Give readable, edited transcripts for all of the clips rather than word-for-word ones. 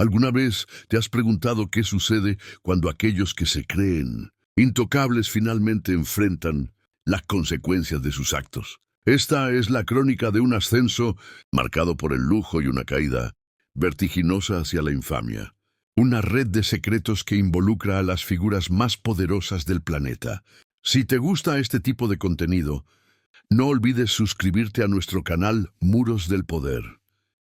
¿Alguna vez te has preguntado qué sucede cuando aquellos que se creen intocables finalmente enfrentan las consecuencias de sus actos? Esta es la crónica de un ascenso marcado por el lujo y una caída vertiginosa hacia la infamia. Una red de secretos que involucra a las figuras más poderosas del planeta. Si te gusta este tipo de contenido, no olvides suscribirte a nuestro canal Muros del Poder.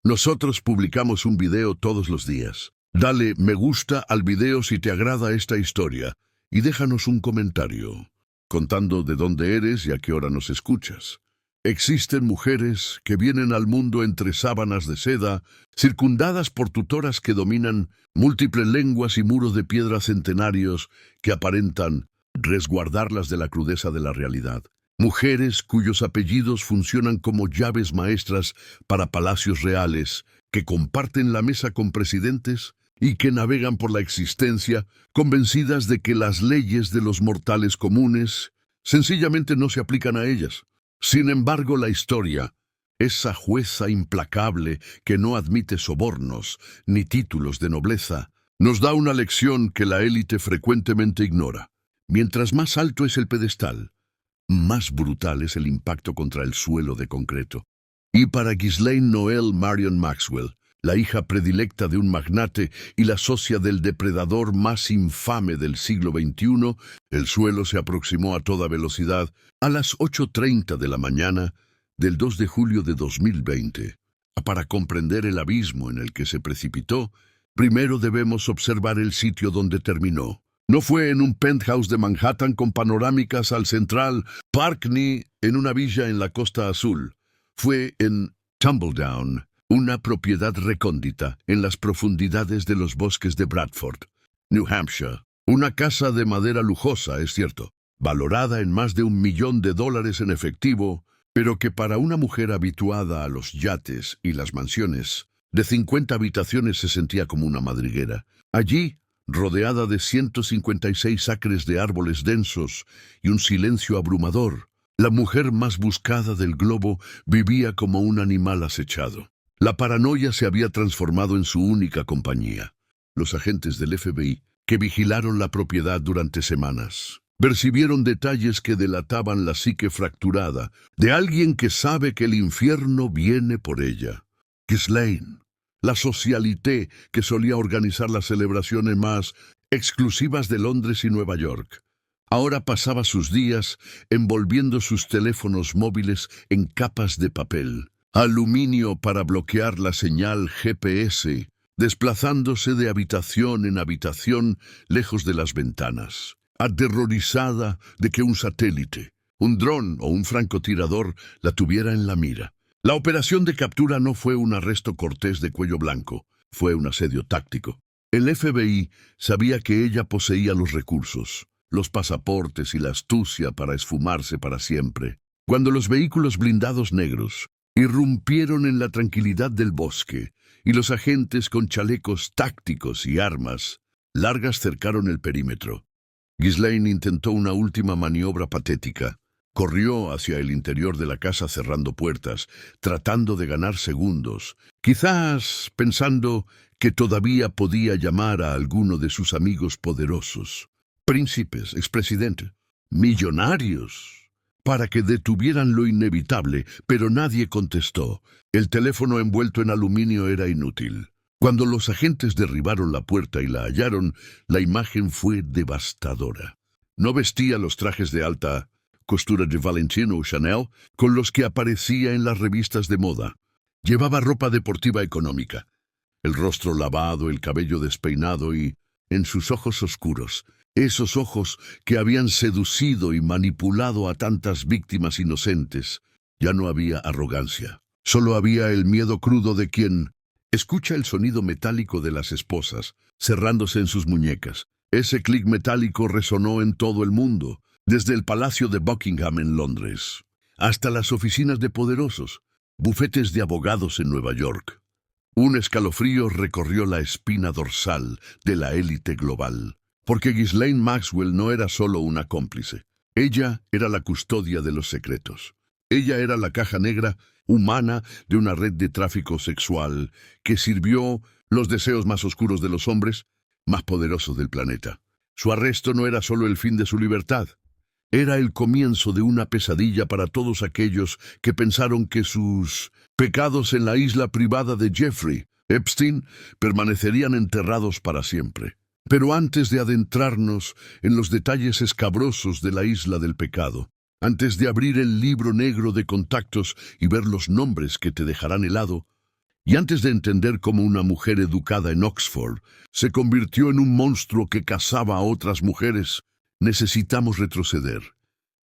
Nosotros publicamos un video todos los días. Dale me gusta al video si te agrada esta historia y déjanos un comentario, contando de dónde eres y a qué hora nos escuchas. Existen mujeres que vienen al mundo entre sábanas de seda, circundadas por tutoras que dominan múltiples lenguas y muros de piedra centenarios que aparentan resguardarlas de la crudeza de la realidad. Mujeres cuyos apellidos funcionan como llaves maestras para palacios reales, que comparten la mesa con presidentes y que navegan por la existencia convencidas de que las leyes de los mortales comunes sencillamente no se aplican a ellas. Sin embargo, la historia, esa jueza implacable que no admite sobornos ni títulos de nobleza, nos da una lección que la élite frecuentemente ignora. Mientras más alto es el pedestal, más brutal es el impacto contra el suelo de concreto. Y para Ghislaine Noel Marion Maxwell, la hija predilecta de un magnate y la socia del depredador más infame del siglo XXI, el suelo se aproximó a toda velocidad a las 8:30 de la mañana del 2 de julio de 2020. Para comprender el abismo en el que se precipitó, primero debemos observar el sitio donde terminó. No fue en un penthouse de Manhattan con panorámicas al Central Park ni en una villa en la Costa Azul. Fue en Tumbledown, una propiedad recóndita en las profundidades de los bosques de Bradford, New Hampshire. Una casa de madera lujosa, es cierto, valorada en más de $1 millón en efectivo, pero que para una mujer habituada a los yates y las mansiones de 50 habitaciones se sentía como una madriguera. Allí, rodeada de 156 acres de árboles densos y un silencio abrumador, la mujer más buscada del globo vivía como un animal acechado. La paranoia se había transformado en su única compañía. Los agentes del FBI, que vigilaron la propiedad durante semanas, percibieron detalles que delataban la psique fracturada de alguien que sabe que el infierno viene por ella. Ghislaine, la socialité que solía organizar las celebraciones más exclusivas de Londres y Nueva York, ahora pasaba sus días envolviendo sus teléfonos móviles en capas de papel, aluminio para bloquear la señal GPS, desplazándose de habitación en habitación lejos de las ventanas, aterrorizada de que un satélite, un dron o un francotirador la tuviera en la mira. La operación de captura no fue un arresto cortés de cuello blanco, fue un asedio táctico. El FBI sabía que ella poseía los recursos, los pasaportes y la astucia para esfumarse para siempre. Cuando los vehículos blindados negros irrumpieron en la tranquilidad del bosque y los agentes con chalecos tácticos y armas largas cercaron el perímetro, Ghislaine intentó una última maniobra patética. Corrió hacia el interior de la casa cerrando puertas, tratando de ganar segundos, quizás pensando que todavía podía llamar a alguno de sus amigos poderosos, príncipes, expresidentes, millonarios, para que detuvieran lo inevitable, pero nadie contestó. El teléfono envuelto en aluminio era inútil. Cuando los agentes derribaron la puerta y la hallaron, la imagen fue devastadora. No vestía los trajes de alta costura de Valentino o Chanel con los que aparecía en las revistas de moda. Llevaba ropa deportiva económica, el rostro lavado, el cabello despeinado y, en sus ojos oscuros, esos ojos que habían seducido y manipulado a tantas víctimas inocentes, ya no había arrogancia. Solo había el miedo crudo de quien escucha el sonido metálico de las esposas cerrándose en sus muñecas. Ese clic metálico resonó en todo el mundo, desde el Palacio de Buckingham en Londres, hasta las oficinas de poderosos, bufetes de abogados en Nueva York. Un escalofrío recorrió la espina dorsal de la élite global, porque Ghislaine Maxwell no era solo una cómplice. Ella era la custodia de los secretos. Ella era la caja negra humana de una red de tráfico sexual que sirvió los deseos más oscuros de los hombres, más poderosos del planeta. Su arresto no era solo el fin de su libertad. Era el comienzo de una pesadilla para todos aquellos que pensaron que sus pecados en la isla privada de Jeffrey Epstein permanecerían enterrados para siempre. Pero antes de adentrarnos en los detalles escabrosos de la isla del pecado, antes de abrir el libro negro de contactos y ver los nombres que te dejarán helado, y antes de entender cómo una mujer educada en Oxford se convirtió en un monstruo que cazaba a otras mujeres, necesitamos retroceder.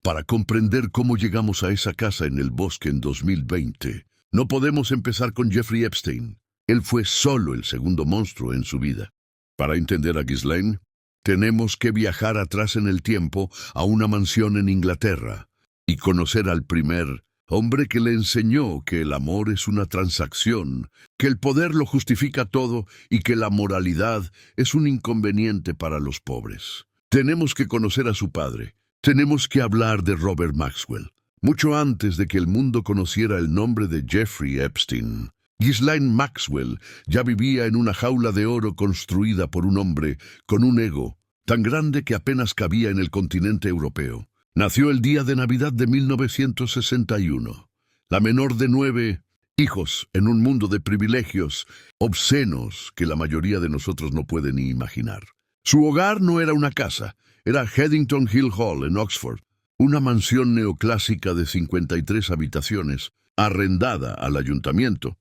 Para comprender cómo llegamos a esa casa en el bosque en 2020, no podemos empezar con Jeffrey Epstein. Él fue solo el segundo monstruo en su vida. Para entender a Ghislaine, tenemos que viajar atrás en el tiempo a una mansión en Inglaterra y conocer al primer hombre que le enseñó que el amor es una transacción, que el poder lo justifica todo y que la moralidad es un inconveniente para los pobres. Tenemos que conocer a su padre. Tenemos que hablar de Robert Maxwell. Mucho antes de que el mundo conociera el nombre de Jeffrey Epstein, Ghislaine Maxwell ya vivía en una jaula de oro construida por un hombre con un ego tan grande que apenas cabía en el continente europeo. Nació el día de Navidad de 1961, la menor de 9 hijos en un mundo de privilegios obscenos que la mayoría de nosotros no puede ni imaginar. Su hogar no era una casa, era Headington Hill Hall en Oxford, una mansión neoclásica de 53 habitaciones, arrendada al ayuntamiento,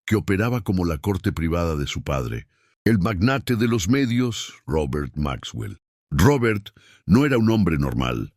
que operaba como la corte privada de su padre, el magnate de los medios, Robert Maxwell. Robert no era un hombre normal,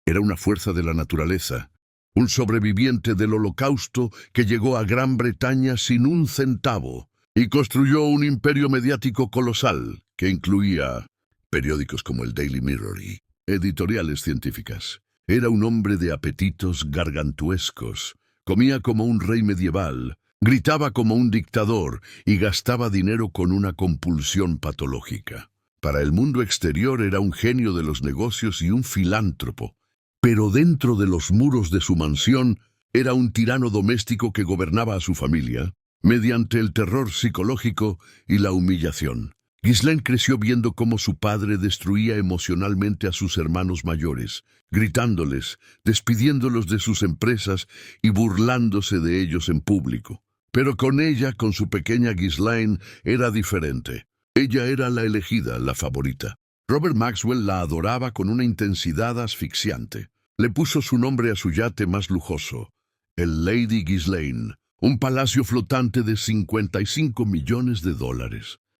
era una fuerza de la naturaleza, un sobreviviente del Holocausto que llegó a Gran Bretaña sin un centavo y construyó un imperio mediático colosal que incluía periódicos como el Daily Mirror y editoriales científicas. Era un hombre de apetitos gargantuescos, comía como un rey medieval, gritaba como un dictador y gastaba dinero con una compulsión patológica. Para el mundo exterior era un genio de los negocios y un filántropo, pero dentro de los muros de su mansión era un tirano doméstico que gobernaba a su familia mediante el terror psicológico y la humillación. Ghislaine creció viendo cómo su padre destruía emocionalmente a sus hermanos mayores, gritándoles, despidiéndolos de sus empresas y burlándose de ellos en público. Pero con ella, con su pequeña Ghislaine, era diferente. Ella era la elegida, la favorita. Robert Maxwell la adoraba con una intensidad asfixiante. Le puso su nombre a su yate más lujoso, el Lady Ghislaine, un palacio flotante de $55 millones.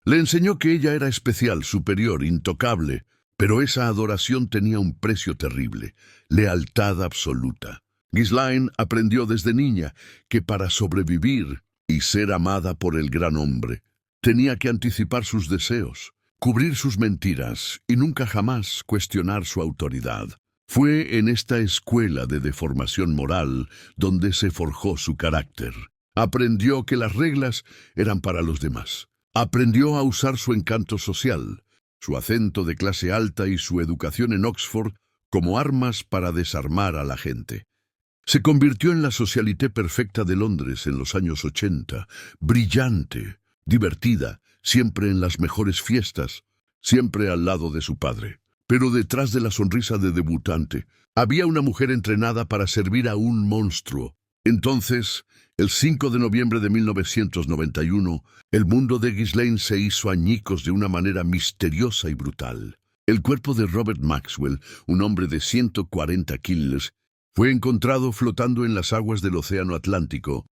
Le enseñó que ella era especial, superior, intocable, pero esa adoración tenía un precio terrible, lealtad absoluta. Ghislaine aprendió desde niña que para sobrevivir y ser amada por el gran hombre, tenía que anticipar sus deseos, cubrir sus mentiras y nunca jamás cuestionar su autoridad. Fue en esta escuela de deformación moral donde se forjó su carácter. Aprendió que las reglas eran para los demás. Aprendió a usar su encanto social, su acento de clase alta y su educación en Oxford como armas para desarmar a la gente. Se convirtió en la socialité perfecta de Londres en los años 80, brillante, divertida, siempre en las mejores fiestas, siempre al lado de su padre. Pero detrás de la sonrisa de debutante, había una mujer entrenada para servir a un monstruo. Entonces, el 5 de noviembre de 1991, el mundo de Ghislaine se hizo añicos de una manera misteriosa y brutal. El cuerpo de Robert Maxwell, un hombre de 140 kilos, fue encontrado flotando en las aguas del Océano Atlántico,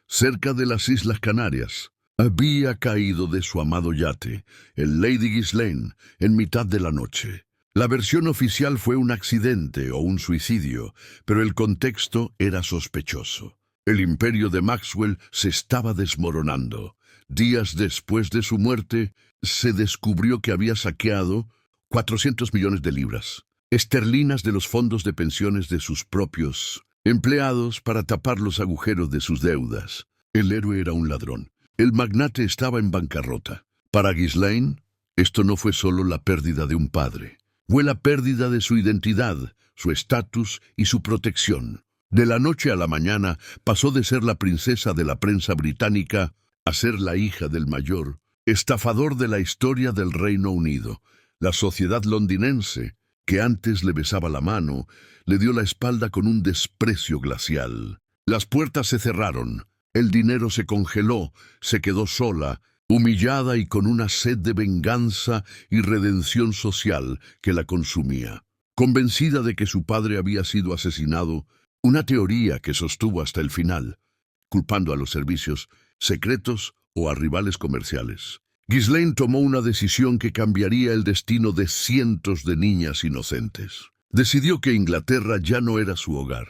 cerca de las Islas Canarias. Había caído de su amado yate, el Lady Ghislaine, en mitad de la noche. La versión oficial fue un accidente o un suicidio, pero el contexto era sospechoso. El imperio de Maxwell se estaba desmoronando. Días después de su muerte, se descubrió que había saqueado 400 millones de libras esterlinas de los fondos de pensiones de sus propios empleados para tapar los agujeros de sus deudas. El héroe era un ladrón. El magnate estaba en bancarrota. Para Ghislaine, esto no fue solo la pérdida de un padre. Fue la pérdida de su identidad, su estatus y su protección. De la noche a la mañana pasó de ser la princesa de la prensa británica a ser la hija del mayor estafador de la historia del Reino Unido. La sociedad londinense, que antes le besaba la mano, le dio la espalda con un desprecio glacial. Las puertas se cerraron, el dinero se congeló, se quedó sola, humillada y con una sed de venganza y redención social que la consumía. Convencida de que su padre había sido asesinado, una teoría que sostuvo hasta el final, culpando a los servicios secretos o a rivales comerciales. Ghislaine tomó una decisión que cambiaría el destino de cientos de niñas inocentes. Decidió que Inglaterra ya no era su hogar.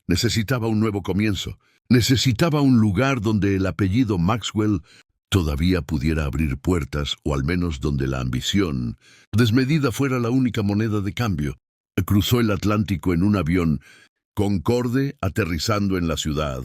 Necesitaba un nuevo comienzo. Necesitaba un lugar donde el apellido Maxwell todavía pudiera abrir puertas, o al menos donde la ambición desmedida fuera la única moneda de cambio. Cruzó el Atlántico en un avión Concorde, aterrizando en la ciudad,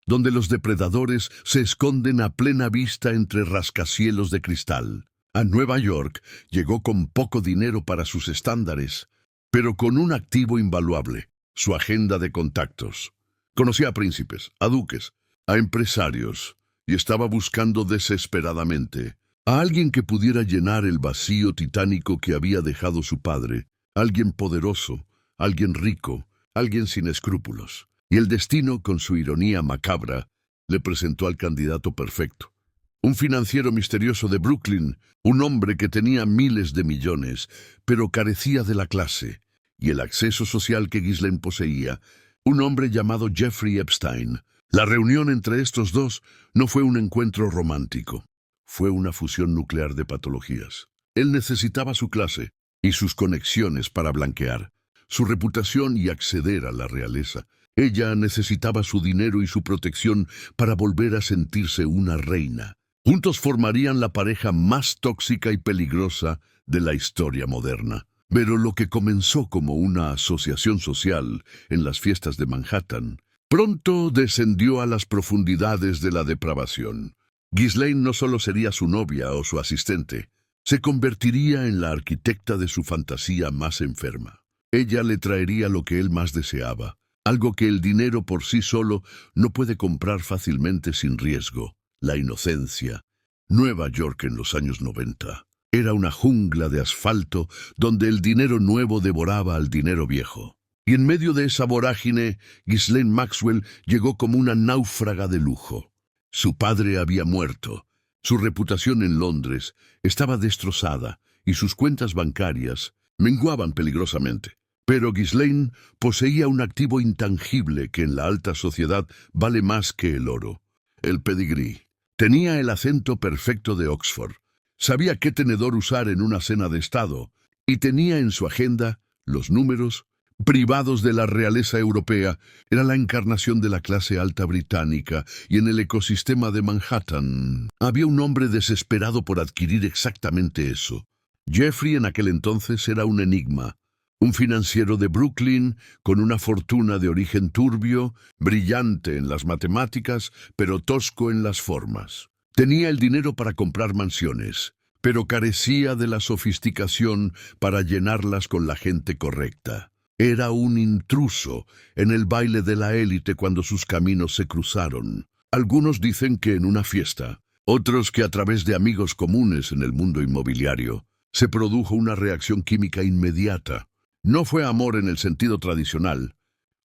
donde los depredadores se esconden a plena vista entre rascacielos de cristal. A Nueva York llegó con poco dinero para sus estándares, pero con un activo invaluable: su agenda de contactos. Conocía a príncipes, a duques, a empresarios, y estaba buscando desesperadamente a alguien que pudiera llenar el vacío titánico que había dejado su padre, alguien poderoso, alguien rico, alguien sin escrúpulos. Y el destino, con su ironía macabra, le presentó al candidato perfecto. Un financiero misterioso de Brooklyn, un hombre que tenía miles de millones, pero carecía de la clase y el acceso social que Ghislaine poseía, un hombre llamado Jeffrey Epstein. La reunión entre estos dos no fue un encuentro romántico, fue una fusión nuclear de patologías. Él necesitaba su clase y sus conexiones para blanquear su reputación y acceder a la realeza. Ella necesitaba su dinero y su protección para volver a sentirse una reina. Juntos formarían la pareja más tóxica y peligrosa de la historia moderna. Pero lo que comenzó como una asociación social en las fiestas de Manhattan, pronto descendió a las profundidades de la depravación. Ghislaine no solo sería su novia o su asistente, se convertiría en la arquitecta de su fantasía más enferma. Ella le traería lo que él más deseaba, algo que el dinero por sí solo no puede comprar fácilmente sin riesgo: la inocencia. Nueva York en los años 90 era una jungla de asfalto donde el dinero nuevo devoraba al dinero viejo. Y en medio de esa vorágine, Ghislaine Maxwell llegó como una náufraga de lujo. Su padre había muerto, su reputación en Londres estaba destrozada y sus cuentas bancarias menguaban peligrosamente. Pero Ghislaine poseía un activo intangible que en la alta sociedad vale más que el oro: el pedigrí. Tenía el acento perfecto de Oxford, sabía qué tenedor usar en una cena de estado, y tenía en su agenda los números privados de la realeza europea. Era la encarnación de la clase alta británica, y en el ecosistema de Manhattan había un hombre desesperado por adquirir exactamente eso. Jeffrey en aquel entonces era un enigma, un financiero de Brooklyn con una fortuna de origen turbio, brillante en las matemáticas, pero tosco en las formas. Tenía el dinero para comprar mansiones, pero carecía de la sofisticación para llenarlas con la gente correcta. Era un intruso en el baile de la élite cuando sus caminos se cruzaron. Algunos dicen que en una fiesta, otros que a través de amigos comunes en el mundo inmobiliario, se produjo una reacción química inmediata. No fue amor en el sentido tradicional,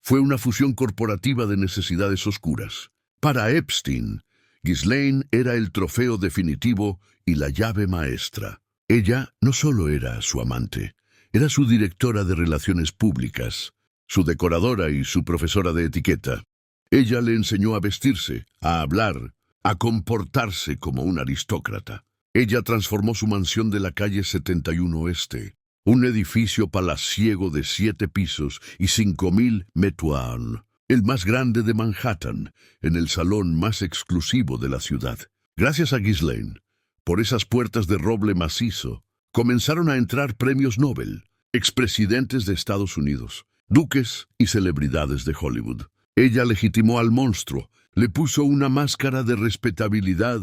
fue una fusión corporativa de necesidades oscuras. Para Epstein, Ghislaine era el trofeo definitivo y la llave maestra. Ella no solo era su amante, era su directora de relaciones públicas, su decoradora y su profesora de etiqueta. Ella le enseñó a vestirse, a hablar, a comportarse como un aristócrata. Ella transformó su mansión de la calle 71 Este, un edificio palaciego de 7 pisos y 5.000 metros, el más grande de Manhattan, en el salón más exclusivo de la ciudad. Gracias a Ghislaine, por esas puertas de roble macizo, comenzaron a entrar premios Nobel, expresidentes de Estados Unidos, duques y celebridades de Hollywood. Ella legitimó al monstruo, le puso una máscara de respetabilidad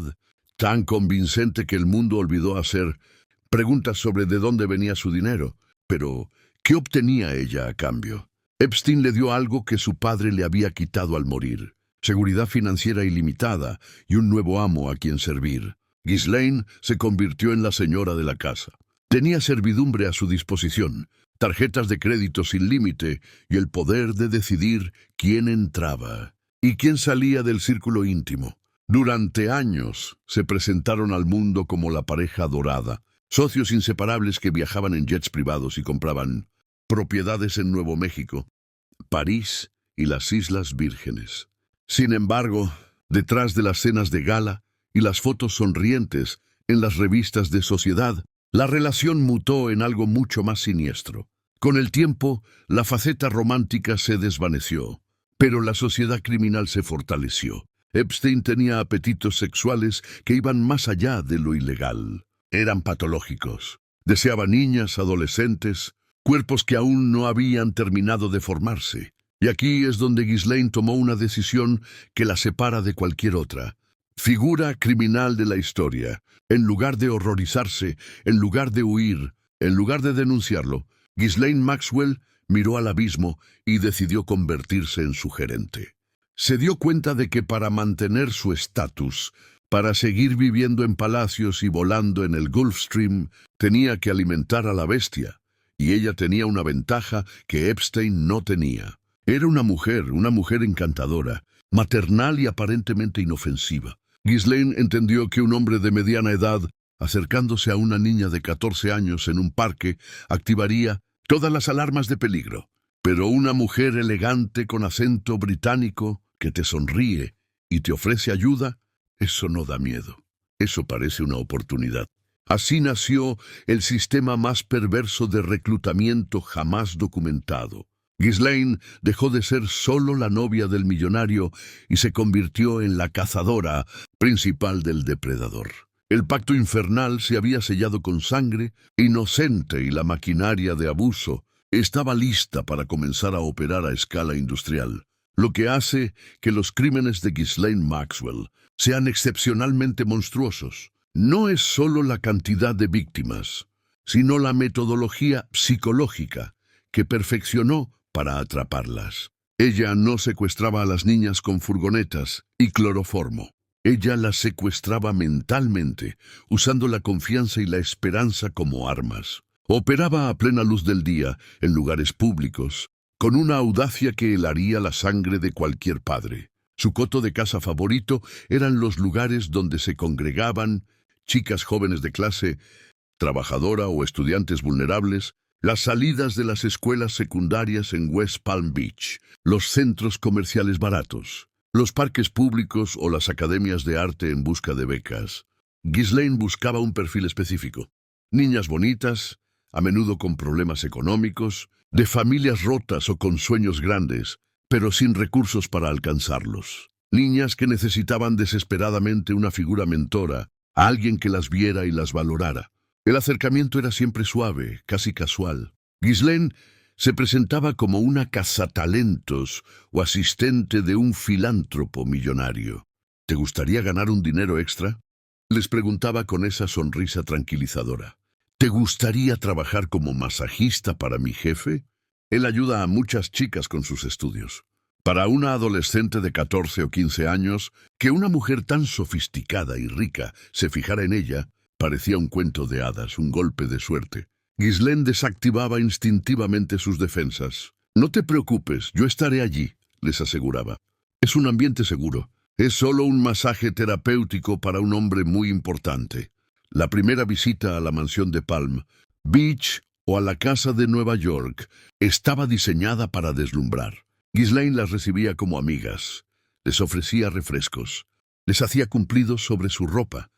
tan convincente que el mundo olvidó hacer preguntas sobre de dónde venía su dinero. Pero, ¿qué obtenía ella a cambio? Epstein le dio algo que su padre le había quitado al morir: seguridad financiera ilimitada y un nuevo amo a quien servir. Ghislaine se convirtió en la señora de la casa. Tenía servidumbre a su disposición, tarjetas de crédito sin límite y el poder de decidir quién entraba y quién salía del círculo íntimo. Durante años se presentaron al mundo como la pareja dorada, socios inseparables que viajaban en jets privados y compraban propiedades en Nuevo México, París y las Islas Vírgenes. Sin embargo, detrás de las cenas de gala y las fotos sonrientes en las revistas de sociedad, la relación mutó en algo mucho más siniestro. Con el tiempo, la faceta romántica se desvaneció, pero la sociedad criminal se fortaleció. Epstein tenía apetitos sexuales que iban más allá de lo ilegal. Eran patológicos. Deseaba niñas, adolescentes, cuerpos que aún no habían terminado de formarse. Y aquí es donde Ghislaine tomó una decisión que la separa de cualquier otra. Figura criminal de la historia. En lugar de horrorizarse, en lugar de huir, en lugar de denunciarlo, Ghislaine Maxwell miró al abismo y decidió convertirse en su gerente. Se dio cuenta de que para mantener su estatus, para seguir viviendo en palacios y volando en el Gulfstream, tenía que alimentar a la bestia, y ella tenía una ventaja que Epstein no tenía. Era una mujer encantadora, maternal y aparentemente inofensiva. Ghislaine entendió que un hombre de mediana edad, acercándose a una niña de 14 años en un parque, activaría todas las alarmas de peligro. Pero una mujer elegante con acento británico que te sonríe y te ofrece ayuda, eso no da miedo. Eso parece una oportunidad. Así nació el sistema más perverso de reclutamiento jamás documentado. Ghislaine dejó de ser solo la novia del millonario y se convirtió en la cazadora principal del depredador. El pacto infernal se había sellado con sangre inocente y la maquinaria de abuso estaba lista para comenzar a operar a escala industrial, lo que hace que los crímenes de Ghislaine Maxwell sean excepcionalmente monstruosos. No es solo la cantidad de víctimas, sino la metodología psicológica que perfeccionó para atraparlas. Ella no secuestraba a las niñas con furgonetas y cloroformo. Ella las secuestraba mentalmente, usando la confianza y la esperanza como armas. Operaba a plena luz del día, en lugares públicos, con una audacia que helaría la sangre de cualquier padre. Su coto de caza favorito eran los lugares donde se congregaban chicas jóvenes de clase trabajadora o estudiantes vulnerables, las salidas de las escuelas secundarias en West Palm Beach, los centros comerciales baratos, los parques públicos o las academias de arte en busca de becas. Ghislaine buscaba un perfil específico. Niñas bonitas, a menudo con problemas económicos, de familias rotas o con sueños grandes, pero sin recursos para alcanzarlos. Niñas que necesitaban desesperadamente una figura mentora, a alguien que las viera y las valorara. El acercamiento era siempre suave, casi casual. Ghislaine se presentaba como una cazatalentos o asistente de un filántropo millonario. ¿Te gustaría ganar un dinero extra?, les preguntaba con esa sonrisa tranquilizadora. ¿Te gustaría trabajar como masajista para mi jefe? Él ayuda a muchas chicas con sus estudios. Para una adolescente de 14 o 15 años, que una mujer tan sofisticada y rica se fijara en ella, parecía un cuento de hadas, un golpe de suerte. Ghislaine desactivaba instintivamente sus defensas. «No te preocupes, yo estaré allí», les aseguraba. «Es un ambiente seguro. Es solo un masaje terapéutico para un hombre muy importante». La primera visita a la mansión de Palm Beach o a la casa de Nueva York estaba diseñada para deslumbrar. Ghislaine las recibía como amigas, les ofrecía refrescos, les hacía cumplidos sobre su ropa,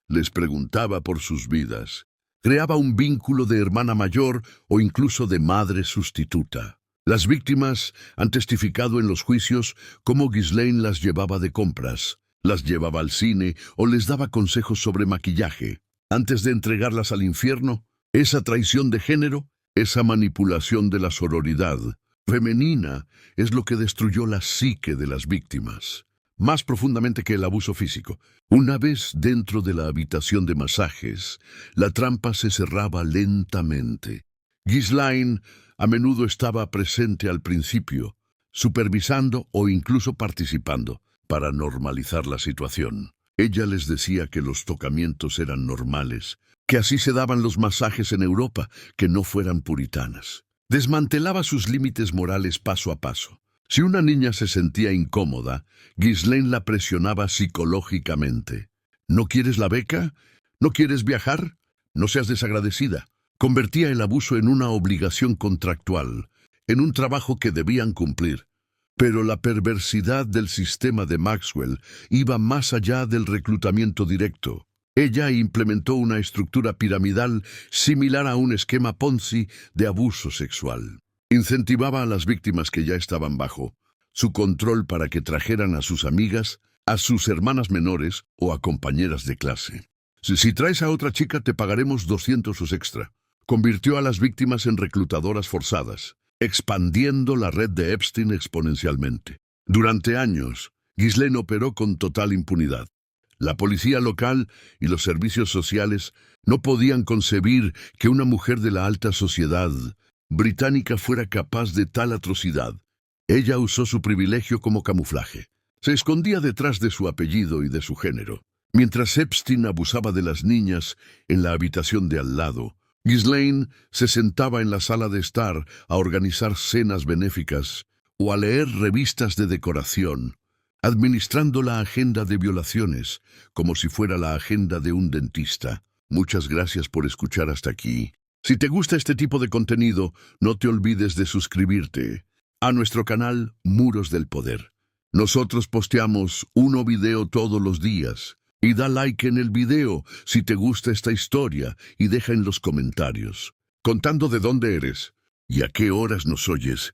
les preguntaba por sus vidas, creaba un vínculo de hermana mayor o incluso de madre sustituta. Las víctimas han testificado en los juicios cómo Ghislaine las llevaba de compras, las llevaba al cine o les daba consejos sobre maquillaje. Antes de entregarlas al infierno, esa traición de género, esa manipulación de la sororidad femenina es lo que destruyó la psique de las víctimas, más profundamente que el abuso físico. Una vez dentro de la habitación de masajes, la trampa se cerraba lentamente. Ghislaine a menudo estaba presente al principio, supervisando o incluso participando para normalizar la situación. Ella les decía que los tocamientos eran normales, que así se daban los masajes en Europa, que no fueran puritanas. Desmantelaba sus límites morales paso a paso. Si una niña se sentía incómoda, Ghislaine la presionaba psicológicamente. ¿No quieres la beca? ¿No quieres viajar? No seas desagradecida. Convertía el abuso en una obligación contractual, en un trabajo que debían cumplir. Pero la perversidad del sistema de Maxwell iba más allá del reclutamiento directo. Ella implementó una estructura piramidal similar a un esquema Ponzi de abuso sexual. Incentivaba a las víctimas que ya estaban bajo su control para que trajeran a sus amigas, a sus hermanas menores o a compañeras de clase. Si traes a otra chica te pagaremos 200 extra. Convirtió a las víctimas en reclutadoras forzadas, expandiendo la red de Epstein exponencialmente. Durante años, Ghislaine operó con total impunidad. La policía local y los servicios sociales no podían concebir que una mujer de la alta sociedad británica fuera capaz de tal atrocidad. Ella usó su privilegio como camuflaje. Se escondía detrás de su apellido y de su género. Mientras Epstein abusaba de las niñas en la habitación de al lado, Ghislaine se sentaba en la sala de estar a organizar cenas benéficas o a leer revistas de decoración, administrando la agenda de violaciones como si fuera la agenda de un dentista. Muchas gracias por escuchar hasta aquí. Si te gusta este tipo de contenido, no te olvides de suscribirte a nuestro canal Muros del Poder. Nosotros posteamos un video todos los días. Y da like en el video si te gusta esta historia y deja en los comentarios, contando de dónde eres y a qué horas nos oyes.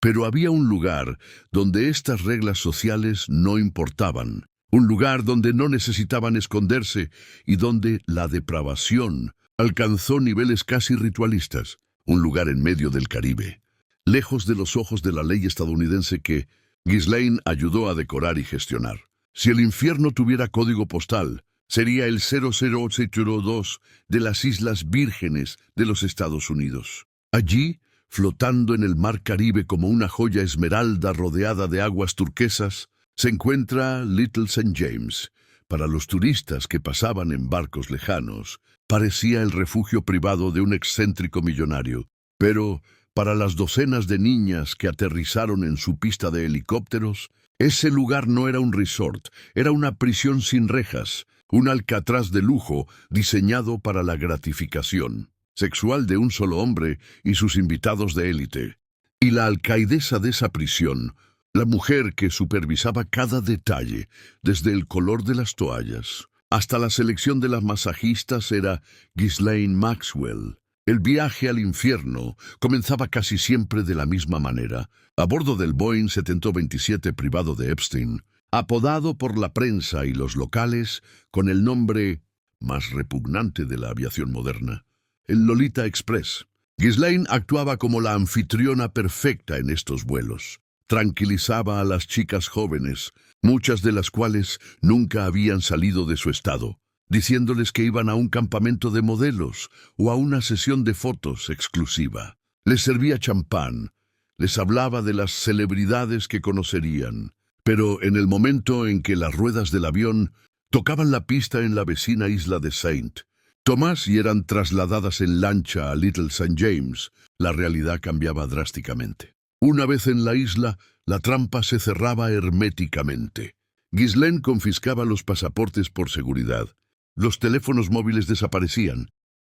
Pero había un lugar donde estas reglas sociales no importaban, un lugar donde no necesitaban esconderse y donde la depravación alcanzó niveles casi ritualistas, un lugar en medio del Caribe, lejos de los ojos de la ley estadounidense que Ghislaine ayudó a decorar y gestionar. Si el infierno tuviera código postal, sería el 00802 de las Islas Vírgenes de los Estados Unidos. Allí, flotando en el mar Caribe como una joya esmeralda rodeada de aguas turquesas, se encuentra Little St. James. Para los turistas que pasaban en barcos lejanos, parecía el refugio privado de un excéntrico millonario. Pero, para las docenas de niñas que aterrizaron en su pista de helicópteros, ese lugar no era un resort, era una prisión sin rejas, un Alcatraz de lujo diseñado para la gratificación sexual de un solo hombre y sus invitados de élite. Y la alcaidesa de esa prisión, la mujer que supervisaba cada detalle, desde el color de las toallas hasta la selección de las masajistas, era Ghislaine Maxwell. El viaje al infierno comenzaba casi siempre de la misma manera, a bordo del Boeing 727 privado de Epstein, apodado por la prensa y los locales con el nombre más repugnante de la aviación moderna, el Lolita Express. Ghislaine actuaba como la anfitriona perfecta en estos vuelos. Tranquilizaba a las chicas jóvenes, muchas de las cuales nunca habían salido de su estado, diciéndoles que iban a un campamento de modelos o a una sesión de fotos exclusiva. Les servía champán, les hablaba de las celebridades que conocerían, pero en el momento en que las ruedas del avión tocaban la pista en la vecina isla de Saint Tomás y eran trasladadas en lancha a Little St. James, la realidad cambiaba drásticamente. Una vez en la isla, la trampa se cerraba herméticamente. Ghislaine confiscaba los pasaportes por seguridad. Los teléfonos móviles desaparecían.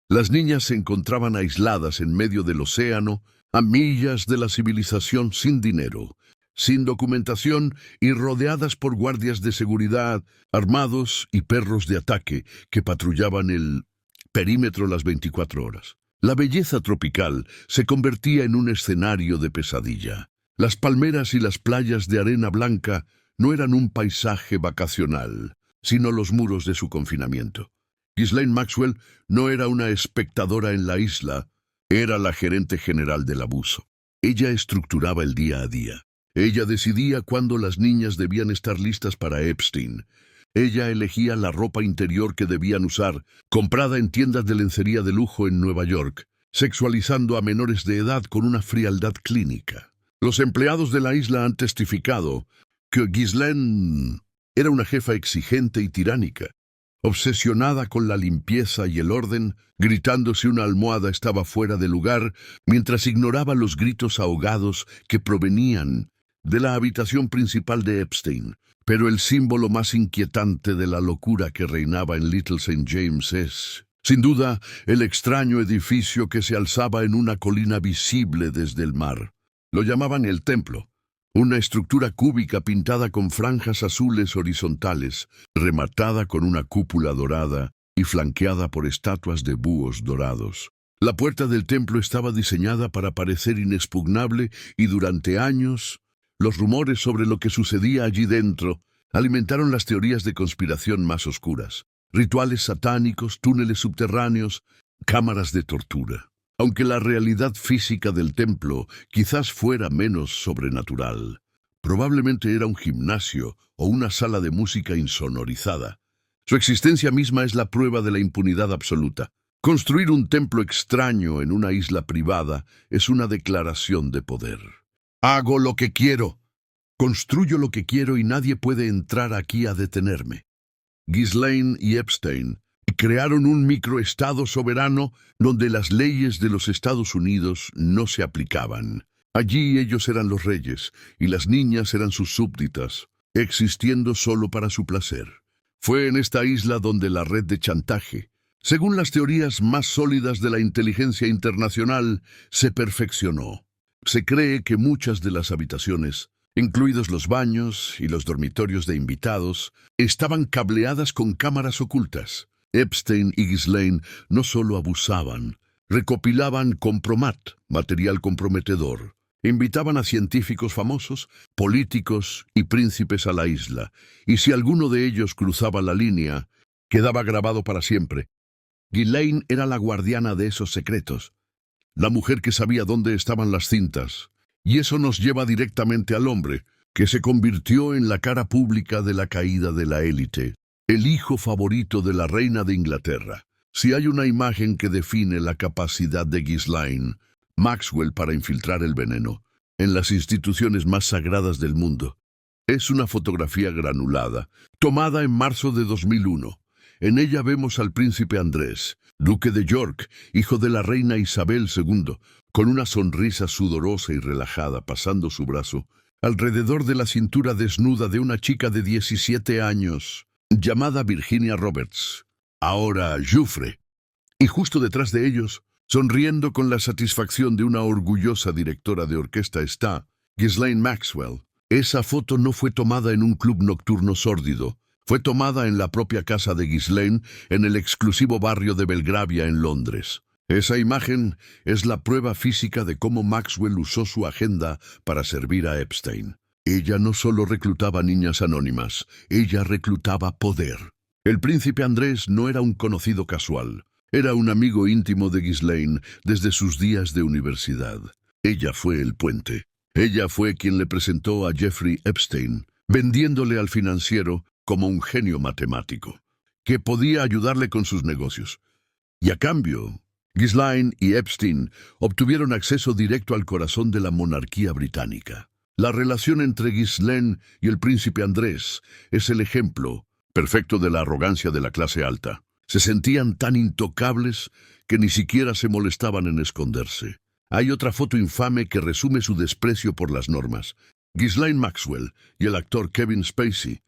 Las niñas se encontraban aisladas en medio del océano, a millas de la civilización, sin dinero, sin documentación y rodeadas por guardias de seguridad, armados y perros de ataque que patrullaban el perímetro las 24 horas. La belleza tropical se convertía en un escenario de pesadilla. Las palmeras y las playas de arena blanca no eran un paisaje vacacional, sino los muros de su confinamiento. Ghislaine Maxwell no era una espectadora en la isla, era la gerente general del abuso. Ella estructuraba el día a día. Ella decidía cuándo las niñas debían estar listas para Epstein. Ella elegía la ropa interior que debían usar, comprada en tiendas de lencería de lujo en Nueva York, sexualizando a menores de edad con una frialdad clínica. Los empleados de la isla han testificado que Ghislaine Era una jefa exigente y tiránica, obsesionada con la limpieza y el orden, gritando si una almohada estaba fuera de lugar, mientras ignoraba los gritos ahogados que provenían de la habitación principal de Epstein. Pero el símbolo más inquietante de la locura que reinaba en Little St. James es, sin duda, el extraño edificio que se alzaba en una colina visible desde el mar. Lo llamaban el Templo, una estructura cúbica pintada con franjas azules horizontales, rematada con una cúpula dorada y flanqueada por estatuas de búhos dorados. La puerta del templo estaba diseñada para parecer inexpugnable y durante años los rumores sobre lo que sucedía allí dentro alimentaron las teorías de conspiración más oscuras. Rituales satánicos, túneles subterráneos, cámaras de tortura. Aunque la realidad física del templo quizás fuera menos sobrenatural, probablemente era un gimnasio o una sala de música insonorizada. Su existencia misma es la prueba de la impunidad absoluta. Construir un templo extraño en una isla privada es una declaración de poder. Hago lo que quiero, construyo lo que quiero y nadie puede entrar aquí a detenerme. Ghislaine y Epstein crearon un microestado soberano donde las leyes de los Estados Unidos no se aplicaban. Allí ellos eran los reyes y las niñas eran sus súbditas, existiendo solo para su placer. Fue en esta isla donde la red de chantaje, según las teorías más sólidas de la inteligencia internacional, se perfeccionó. Se cree que muchas de las habitaciones, incluidos los baños y los dormitorios de invitados, estaban cableadas con cámaras ocultas. Epstein y Ghislaine no solo abusaban, recopilaban compromat, material comprometedor. Invitaban a científicos famosos, políticos y príncipes a la isla, y si alguno de ellos cruzaba la línea, quedaba grabado para siempre. Ghislaine era la guardiana de esos secretos, la mujer que sabía dónde estaban las cintas. Y eso nos lleva directamente al hombre, que se convirtió en la cara pública de la caída de la élite, el hijo favorito de la reina de Inglaterra. Si hay una imagen que define la capacidad de Ghislaine Maxwell para infiltrar el veneno en las instituciones más sagradas del mundo, es una fotografía granulada, tomada en marzo de 2001. En ella vemos al príncipe Andrés, duque de York, hijo de la reina Isabel II, con una sonrisa sudorosa y relajada pasando su brazo alrededor de la cintura desnuda de una chica de 17 años, llamada Virginia Roberts, ahora Giuffre. Y justo detrás de ellos, sonriendo con la satisfacción de una orgullosa directora de orquesta, está Ghislaine Maxwell. Esa foto no fue tomada en un club nocturno sórdido. Fue tomada en la propia casa de Ghislaine, en el exclusivo barrio de Belgravia, en Londres. Esa imagen es la prueba física de cómo Maxwell usó su agenda para servir a Epstein. Ella no solo reclutaba niñas anónimas, ella reclutaba poder. El príncipe Andrés no era un conocido casual. Era un amigo íntimo de Ghislaine desde sus días de universidad. Ella fue el puente. Ella fue quien le presentó a Jeffrey Epstein, vendiéndole al financiero como un genio matemático, que podía ayudarle con sus negocios. Y a cambio, Ghislaine y Epstein obtuvieron acceso directo al corazón de la monarquía británica. La relación entre Ghislaine y el príncipe Andrés es el ejemplo perfecto de la arrogancia de la clase alta. Se sentían tan intocables que ni siquiera se molestaban en esconderse. Hay otra foto infame que resume su desprecio por las normas. Ghislaine Maxwell y el actor Kevin Spacey,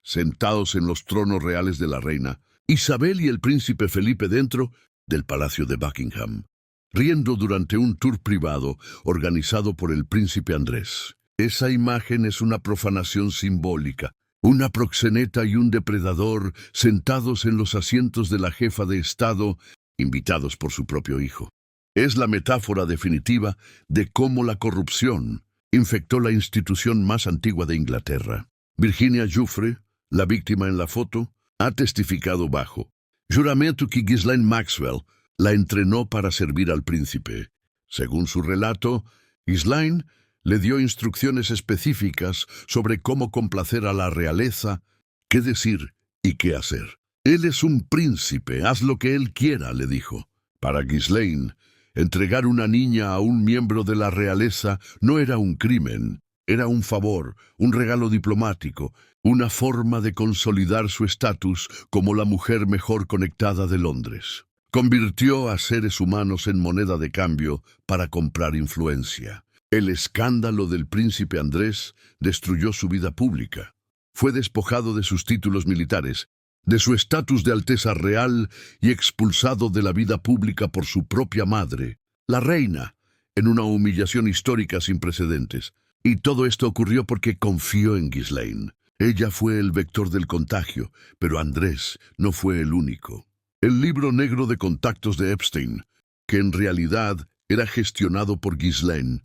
sentados en los tronos reales de la reina, Isabel y el príncipe Felipe dentro del Palacio de Buckingham, riendo durante un tour privado organizado por el príncipe Andrés. Esa imagen es una profanación simbólica, una proxeneta y un depredador sentados en los asientos de la jefa de Estado, invitados por su propio hijo. Es la metáfora definitiva de cómo la corrupción infectó la institución más antigua de Inglaterra. Virginia Giuffre, la víctima en la foto, ha testificado bajo juramento que Ghislaine Maxwell la entrenó para servir al príncipe. Según su relato, Ghislaine le dio instrucciones específicas sobre cómo complacer a la realeza, qué decir y qué hacer. Él es un príncipe, haz lo que él quiera, le dijo. Para Ghislaine, entregar una niña a un miembro de la realeza no era un crimen, Era un favor, un regalo diplomático, una forma de consolidar su estatus como la mujer mejor conectada de Londres. Convirtió a seres humanos en moneda de cambio para comprar influencia. El escándalo del príncipe Andrés destruyó su vida pública. Fue despojado de sus títulos militares, de su estatus de Alteza Real y expulsado de la vida pública por su propia madre, la reina, en una humillación histórica sin precedentes. Y todo esto ocurrió porque confió en Ghislaine. Ella fue el vector del contagio, pero Andrés no fue el único. El libro negro de contactos de Epstein, que en realidad era gestionado por Ghislaine,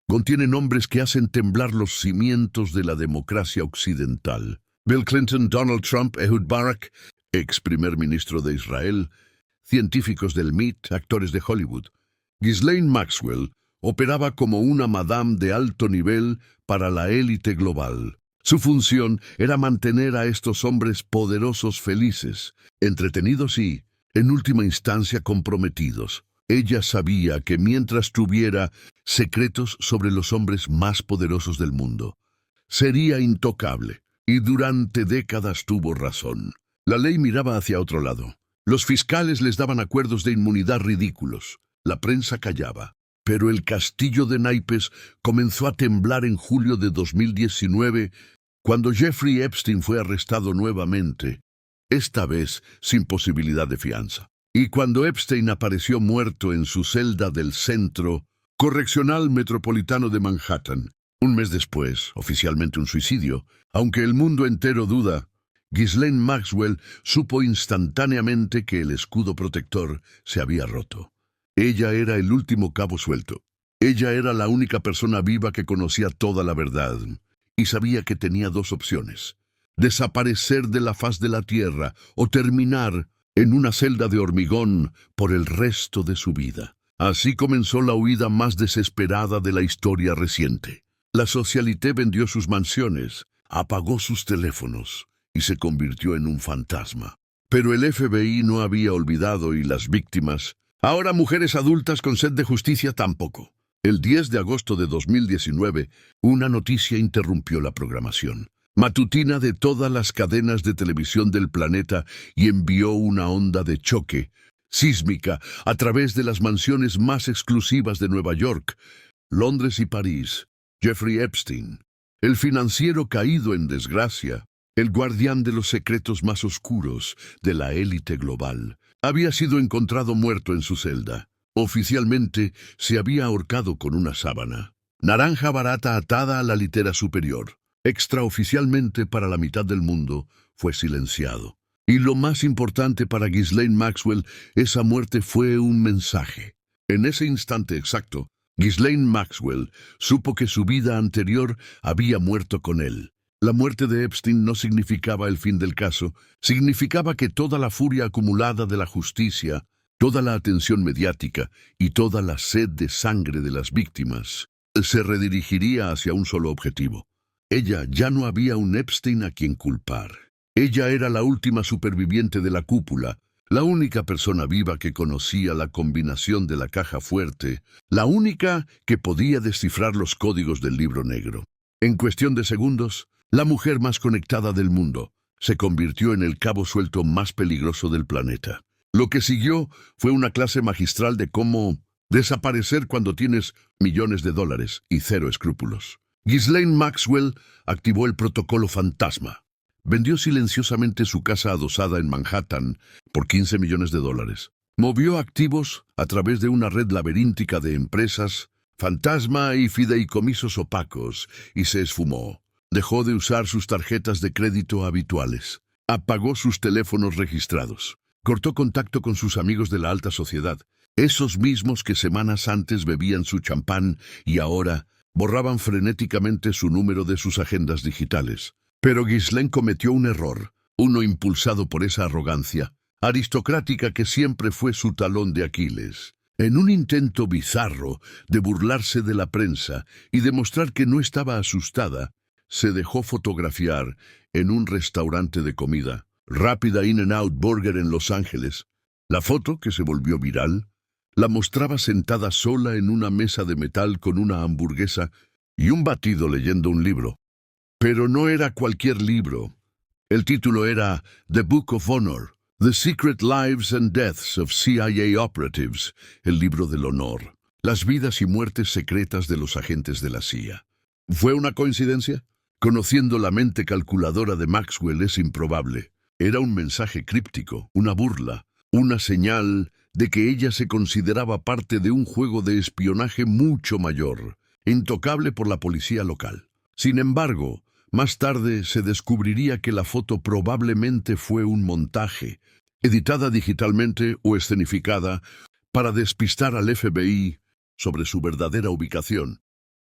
contiene nombres que hacen temblar los cimientos de la democracia occidental. Bill Clinton, Donald Trump, Ehud Barak, ex primer ministro de Israel, científicos del MIT, actores de Hollywood. Ghislaine Maxwell operaba como una madame de alto nivel para la élite global. Su función era mantener a estos hombres poderosos felices, entretenidos y, en última instancia, comprometidos. Ella sabía que mientras tuviera secretos sobre los hombres más poderosos del mundo, sería intocable, y durante décadas tuvo razón. La ley miraba hacia otro lado. Los fiscales les daban acuerdos de inmunidad ridículos. La prensa callaba. Pero el castillo de naipes comenzó a temblar en julio de 2019, cuando Jeffrey Epstein fue arrestado nuevamente, esta vez sin posibilidad de fianza. Y cuando Epstein apareció muerto en su celda del Centro Correccional Metropolitano de Manhattan, un mes después, oficialmente un suicidio, aunque el mundo entero duda, Ghislaine Maxwell supo instantáneamente que el escudo protector se había roto. Ella era el último cabo suelto. Ella era la única persona viva que conocía toda la verdad, y sabía que tenía dos opciones: desaparecer de la faz de la tierra o terminar en una celda de hormigón por el resto de su vida. Así comenzó la huida más desesperada de la historia reciente. La Socialité vendió sus mansiones, apagó sus teléfonos y se convirtió en un fantasma. Pero el FBI no había olvidado, y las víctimas, ahora mujeres adultas con sed de justicia, tampoco. El 10 de agosto de 2019, una noticia interrumpió la programación matutina de todas las cadenas de televisión del planeta y envió una onda de choque sísmica a través de las mansiones más exclusivas de Nueva York, Londres y París. Jeffrey Epstein, el financiero caído en desgracia, el guardián de los secretos más oscuros de la élite global, había sido encontrado muerto en su celda. Oficialmente se había ahorcado con una sábana naranja barata atada a la litera superior. Extraoficialmente, para la mitad del mundo, fue silenciado. Y lo más importante para Ghislaine Maxwell, esa muerte fue un mensaje. En ese instante exacto, Ghislaine Maxwell supo que su vida anterior había muerto con él. La muerte de Epstein no significaba el fin del caso, significaba que toda la furia acumulada de la justicia, toda la atención mediática y toda la sed de sangre de las víctimas se redirigiría hacia un solo objetivo. Ella ya no había un Epstein a quien culpar. Ella era la última superviviente de la cúpula, la única persona viva que conocía la combinación de la caja fuerte, la única que podía descifrar los códigos del libro negro. En cuestión de segundos, la mujer más conectada del mundo se convirtió en el cabo suelto más peligroso del planeta. Lo que siguió fue una clase magistral de cómo desaparecer cuando tienes millones de dólares y cero escrúpulos. Ghislaine Maxwell activó el protocolo fantasma. Vendió silenciosamente su casa adosada en Manhattan por 15 millones de dólares. Movió activos a través de una red laberíntica de empresas, fantasma y fideicomisos opacos, y se esfumó. Dejó de usar sus tarjetas de crédito habituales. Apagó sus teléfonos registrados. Cortó contacto con sus amigos de la alta sociedad, esos mismos que semanas antes bebían su champán y ahora borraban frenéticamente su número de sus agendas digitales. Pero Ghislaine cometió un error, uno impulsado por esa arrogancia aristocrática que siempre fue su talón de Aquiles. En un intento bizarro de burlarse de la prensa y demostrar que no estaba asustada, se dejó fotografiar en un restaurante de comida, Rápida In-N-Out Burger en Los Ángeles. La foto, que se volvió viral, la mostraba sentada sola en una mesa de metal con una hamburguesa y un batido leyendo un libro. Pero no era cualquier libro. El título era The Book of Honor, The Secret Lives and Deaths of CIA Operatives, el libro del honor, las vidas y muertes secretas de los agentes de la CIA. ¿Fue una coincidencia? Conociendo la mente calculadora de Maxwell es improbable. Era un mensaje críptico, una burla, una señal de que ella se consideraba parte de un juego de espionaje mucho mayor, intocable por la policía local. Sin embargo, más tarde se descubriría que la foto probablemente fue un montaje, editada digitalmente o escenificada para despistar al FBI sobre su verdadera ubicación,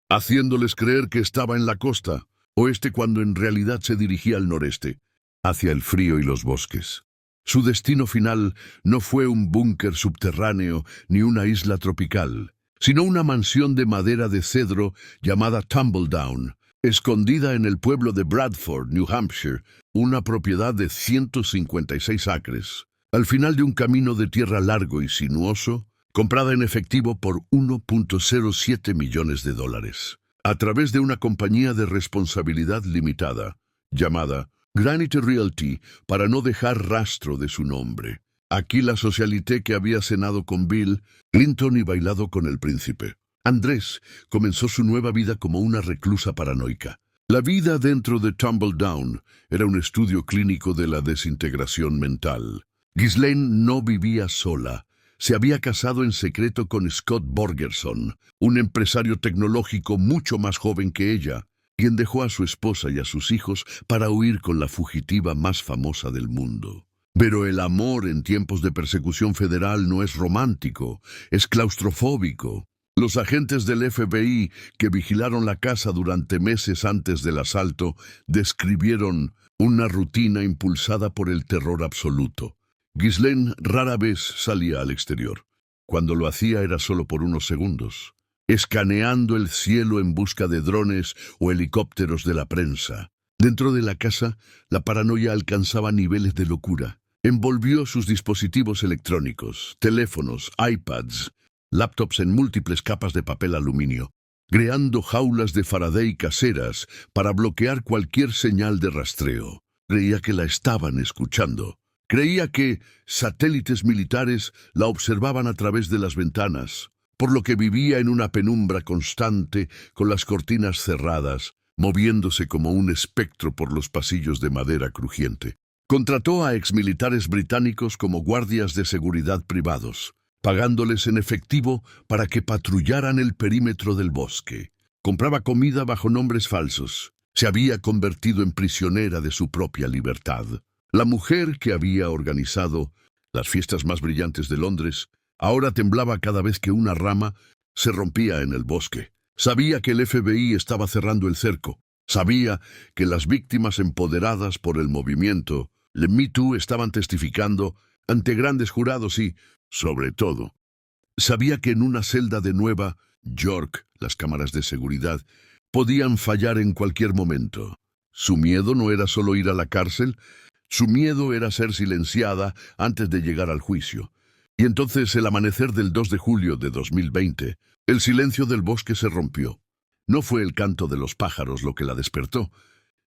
haciéndoles creer que estaba en la costa oeste cuando en realidad se dirigía al noreste, hacia el frío y los bosques. Su destino final no fue un búnker subterráneo ni una isla tropical, sino una mansión de madera de cedro llamada Tumbledown, escondida en el pueblo de Bradford, New Hampshire, una propiedad de 156 acres, al final de un camino de tierra largo y sinuoso, comprada en efectivo por $1.07 millones, a través de una compañía de responsabilidad limitada, llamada Granite Realty, para no dejar rastro de su nombre. Aquí la socialité que había cenado con Bill Clinton y bailado con el príncipe. Andrés comenzó su nueva vida como una reclusa paranoica. La vida dentro de Tumbledown era un estudio clínico de la desintegración mental. Ghislaine no vivía sola. Se había casado en secreto con Scott Borgerson, un empresario tecnológico mucho más joven que ella, quien dejó a su esposa y a sus hijos para huir con la fugitiva más famosa del mundo. Pero el amor en tiempos de persecución federal no es romántico, es claustrofóbico. Los agentes del FBI que vigilaron la casa durante meses antes del asalto describieron una rutina impulsada por el terror absoluto. Ghislaine rara vez salía al exterior. Cuando lo hacía era solo por unos segundos, escaneando el cielo en busca de drones o helicópteros de la prensa. Dentro de la casa, la paranoia alcanzaba niveles de locura. Envolvió sus dispositivos electrónicos, teléfonos, iPads, laptops en múltiples capas de papel aluminio, creando jaulas de Faraday caseras para bloquear cualquier señal de rastreo. Creía que la estaban escuchando. Creía que satélites militares la observaban a través de las ventanas, por lo que vivía en una penumbra constante con las cortinas cerradas, moviéndose como un espectro por los pasillos de madera crujiente. Contrató a exmilitares británicos como guardias de seguridad privados, pagándoles en efectivo para que patrullaran el perímetro del bosque. Compraba comida bajo nombres falsos. Se había convertido en prisionera de su propia libertad. La mujer que había organizado las fiestas más brillantes de Londres ahora temblaba cada vez que una rama se rompía en el bosque. Sabía que el FBI estaba cerrando el cerco. Sabía que las víctimas empoderadas por el movimiento Me Too estaban testificando ante grandes jurados y, sobre todo, sabía que en una celda de Nueva York las cámaras de seguridad podían fallar en cualquier momento. Su miedo no era solo ir a la cárcel, su miedo era ser silenciada antes de llegar al juicio. Y entonces, el amanecer del 2 de julio de 2020, el silencio del bosque se rompió. No fue el canto de los pájaros lo que la despertó,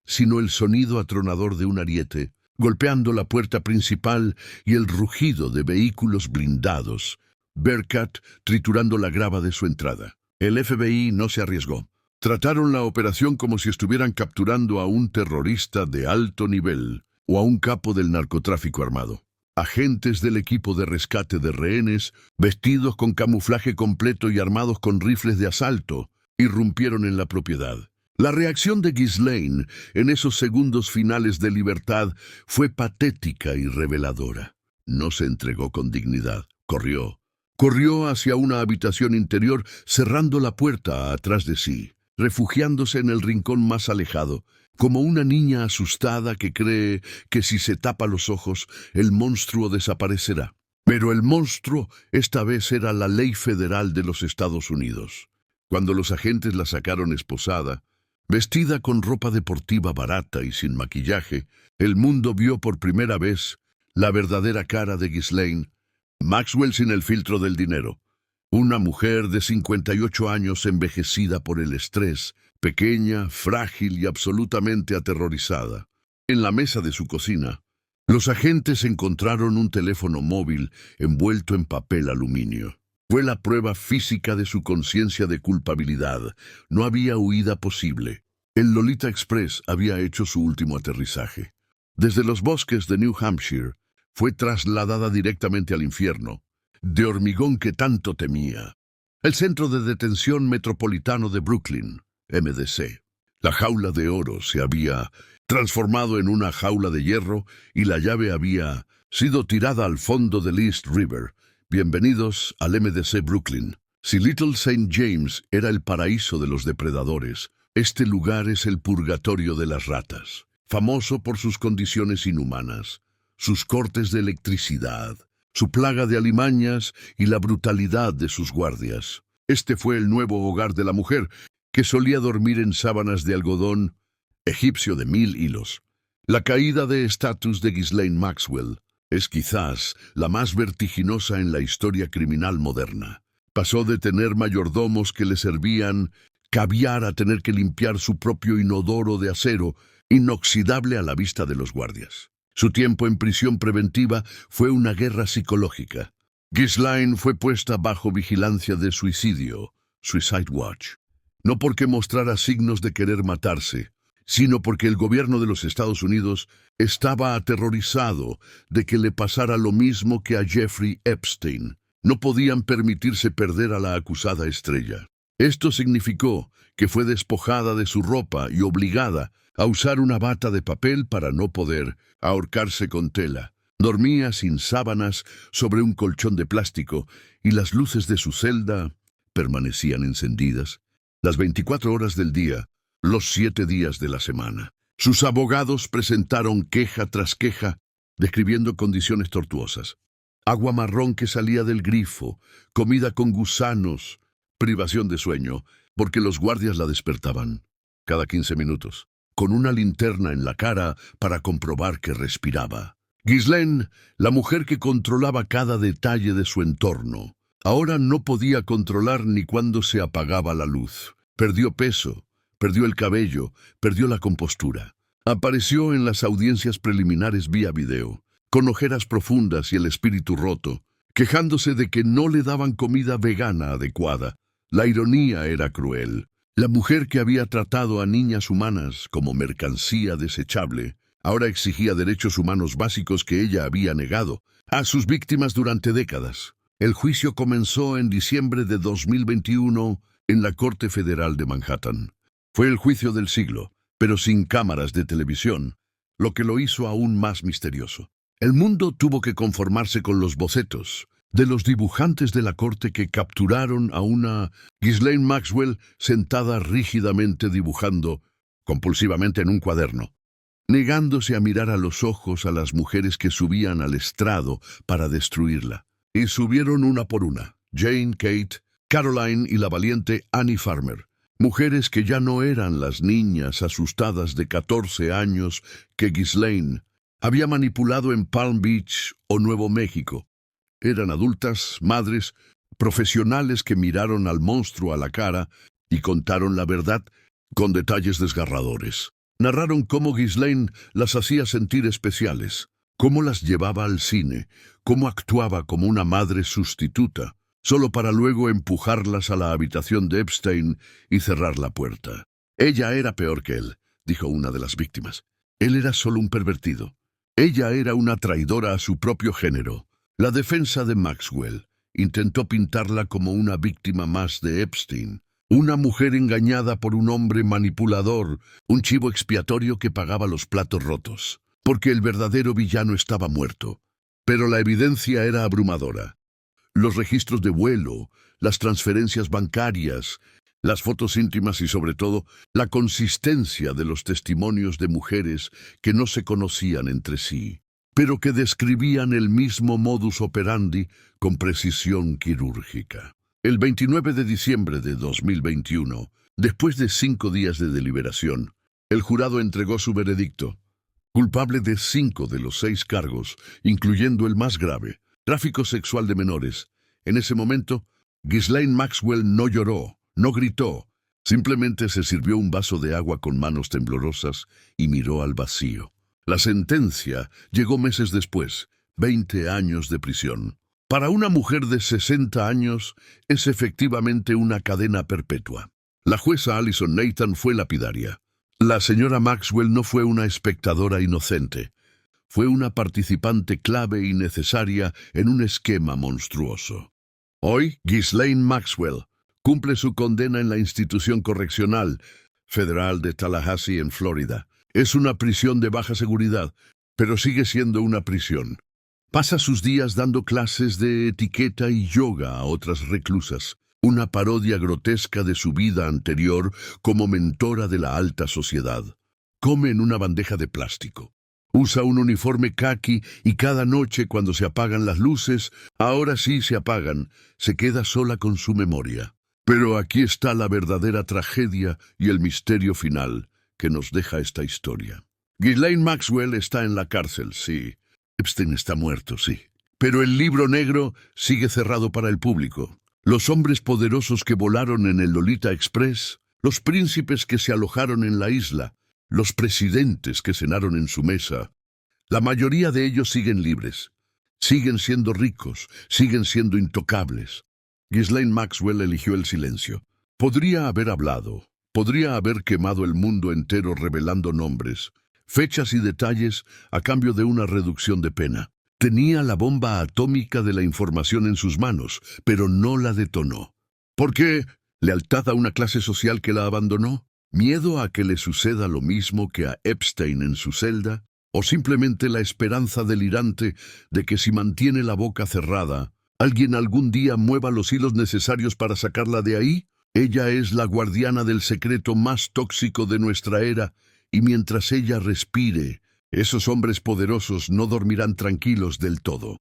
sino el sonido atronador de un ariete, golpeando la puerta principal y el rugido de vehículos blindados, Bearcat triturando la grava de su entrada. El FBI no se arriesgó. Trataron la operación como si estuvieran capturando a un terrorista de alto nivel o a un capo del narcotráfico armado. Agentes del equipo de rescate de rehenes, vestidos con camuflaje completo y armados con rifles de asalto, irrumpieron en la propiedad. La reacción de Ghislaine en esos segundos finales de libertad fue patética y reveladora. No se entregó con dignidad. Corrió. Corrió hacia una habitación interior, cerrando la puerta atrás de sí, refugiándose en el rincón más alejado, como una niña asustada que cree que si se tapa los ojos, el monstruo desaparecerá. Pero el monstruo esta vez era la ley federal de los Estados Unidos. Cuando los agentes la sacaron esposada, vestida con ropa deportiva barata y sin maquillaje, el mundo vio por primera vez la verdadera cara de Ghislaine, Maxwell sin el filtro del dinero. Una mujer de 58 años envejecida por el estrés, pequeña, frágil y absolutamente aterrorizada. En la mesa de su cocina, los agentes encontraron un teléfono móvil envuelto en papel aluminio. Fue la prueba física de su conciencia de culpabilidad. No había huida posible. El Lolita Express había hecho su último aterrizaje. Desde los bosques de New Hampshire, fue trasladada directamente al infierno, de hormigón que tanto temía. El Centro de Detención Metropolitano de Brooklyn, MDC. La jaula de oro se había transformado en una jaula de hierro y la llave había sido tirada al fondo del East River. Bienvenidos al MDC Brooklyn. Si Little St. James era el paraíso de los depredadores, este lugar es el purgatorio de las ratas, famoso por sus condiciones inhumanas, sus cortes de electricidad, su plaga de alimañas y la brutalidad de sus guardias. Este fue el nuevo hogar de la mujer, que solía dormir en sábanas de algodón egipcio de 1000 hilos. La caída de estatus de Ghislaine Maxwell es quizás la más vertiginosa en la historia criminal moderna. Pasó de tener mayordomos que le servían caviar a tener que limpiar su propio inodoro de acero, inoxidable a la vista de los guardias. Su tiempo en prisión preventiva fue una guerra psicológica. Ghislaine fue puesta bajo vigilancia de suicidio, Suicide Watch, no porque mostrara signos de querer matarse, sino porque el gobierno de los Estados Unidos estaba aterrorizado de que le pasara lo mismo que a Jeffrey Epstein. No podían permitirse perder a la acusada estrella. Esto significó que fue despojada de su ropa y obligada a usar una bata de papel para no poder ahorcarse con tela. Dormía sin sábanas sobre un colchón de plástico y las luces de su celda permanecían encendidas las 24 horas del día, los 7 días de la semana. Sus abogados presentaron queja tras queja, describiendo condiciones tortuosas. Agua marrón que salía del grifo, comida con gusanos, privación de sueño, porque los guardias la despertaban cada 15 minutos, con una linterna en la cara para comprobar que respiraba. Ghislaine, la mujer que controlaba cada detalle de su entorno, ahora no podía controlar ni cuándo se apagaba la luz. Perdió peso, perdió el cabello, perdió la compostura. Apareció en las audiencias preliminares vía video, con ojeras profundas y el espíritu roto, quejándose de que no le daban comida vegana adecuada. La ironía era cruel. La mujer que había tratado a niñas humanas como mercancía desechable, ahora exigía derechos humanos básicos que ella había negado a sus víctimas durante décadas. El juicio comenzó en diciembre de 2021 en la Corte Federal de Manhattan. Fue el juicio del siglo, pero sin cámaras de televisión, lo que lo hizo aún más misterioso. El mundo tuvo que conformarse con los bocetos de los dibujantes de la corte que capturaron a una Ghislaine Maxwell sentada rígidamente dibujando compulsivamente en un cuaderno, negándose a mirar a los ojos a las mujeres que subían al estrado para destruirla. Y subieron una por una: Jane, Kate, Caroline y la valiente Annie Farmer. Mujeres que ya no eran las niñas asustadas de 14 años que Ghislaine había manipulado en Palm Beach o Nuevo México. Eran adultas, madres, profesionales que miraron al monstruo a la cara y contaron la verdad con detalles desgarradores. Narraron cómo Ghislaine las hacía sentir especiales, cómo las llevaba al cine, cómo actuaba como una madre sustituta, solo para luego empujarlas a la habitación de Epstein y cerrar la puerta. Ella era peor que él, dijo una de las víctimas. Él era solo un pervertido. Ella era una traidora a su propio género. La defensa de Maxwell intentó pintarla como una víctima más de Epstein, una mujer engañada por un hombre manipulador, un chivo expiatorio que pagaba los platos rotos, porque el verdadero villano estaba muerto. Pero la evidencia era abrumadora. Los registros de vuelo, las transferencias bancarias, las fotos íntimas y sobre todo la consistencia de los testimonios de mujeres que no se conocían entre sí, pero que describían el mismo modus operandi con precisión quirúrgica. El 29 de diciembre de 2021, después de 5 días de deliberación, el jurado entregó su veredicto. Culpable de 5 de los 6 cargos, incluyendo el más grave, tráfico sexual de menores. En ese momento, Ghislaine Maxwell no lloró, no gritó, Simplemente se sirvió un vaso de agua con manos temblorosas y miró al vacío. La sentencia llegó meses después, 20 años de prisión. Para una mujer de 60 años es efectivamente una cadena perpetua. La jueza Alison Nathan fue lapidaria. La señora Maxwell no fue una espectadora inocente. Fue una participante clave y necesaria en un esquema monstruoso. Hoy, Ghislaine Maxwell cumple su condena en la institución correccional federal de Tallahassee, en Florida. Es una prisión de baja seguridad, pero sigue siendo una prisión. Pasa sus días dando clases de etiqueta y yoga a otras reclusas, una parodia grotesca de su vida anterior como mentora de la alta sociedad. Come en una bandeja de plástico. Usa un uniforme caqui y cada noche cuando se apagan las luces, ahora sí se apagan, se queda sola con su memoria. Pero aquí está la verdadera tragedia y el misterio final que nos deja esta historia. Ghislaine Maxwell está en la cárcel, sí. Epstein está muerto, sí. Pero el libro negro sigue cerrado para el público. Los hombres poderosos que volaron en el Lolita Express, los príncipes que se alojaron en la isla, los presidentes que cenaron en su mesa, la mayoría de ellos siguen libres. Siguen siendo ricos, siguen siendo intocables. Ghislaine Maxwell eligió el silencio. Podría haber hablado, podría haber quemado el mundo entero revelando nombres, fechas y detalles a cambio de una reducción de pena. Tenía la bomba atómica de la información en sus manos, pero no la detonó. ¿Por qué? ¿Lealtad a una clase social que la abandonó? ¿Miedo a que le suceda lo mismo que a Epstein en su celda? ¿O simplemente la esperanza delirante de que si mantiene la boca cerrada, alguien algún día mueva los hilos necesarios para sacarla de ahí? Ella es la guardiana del secreto más tóxico de nuestra era, y mientras ella respire, esos hombres poderosos no dormirán tranquilos del todo.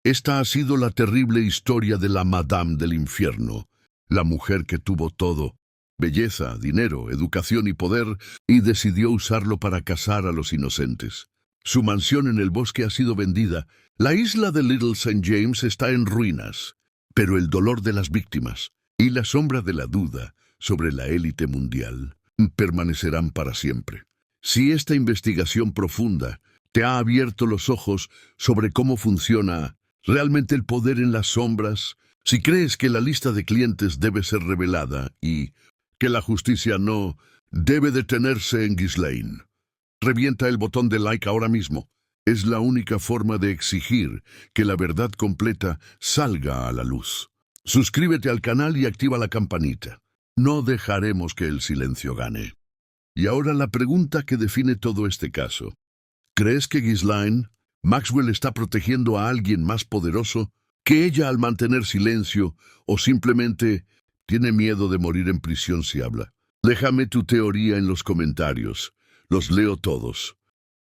Esta ha sido la terrible historia de la Madame del Infierno, la mujer que tuvo todo, belleza, dinero, educación y poder, y decidió usarlo para cazar a los inocentes. Su mansión en el bosque ha sido vendida. La isla de Little St. James está en ruinas, pero el dolor de las víctimas y la sombra de la duda sobre la élite mundial permanecerán para siempre. Si esta investigación profunda te ha abierto los ojos sobre cómo funciona realmente el poder en las sombras, si crees que la lista de clientes debe ser revelada y que la justicia no debe detenerse en Ghislaine, revienta el botón de like ahora mismo. Es la única forma de exigir que la verdad completa salga a la luz. Suscríbete al canal y activa la campanita. No dejaremos que el silencio gane. Y ahora la pregunta que define todo este caso. ¿Crees que Ghislaine Maxwell está protegiendo a alguien más poderoso que ella al mantener silencio, o simplemente tiene miedo de morir en prisión si habla? Déjame tu teoría en los comentarios. Los leo todos.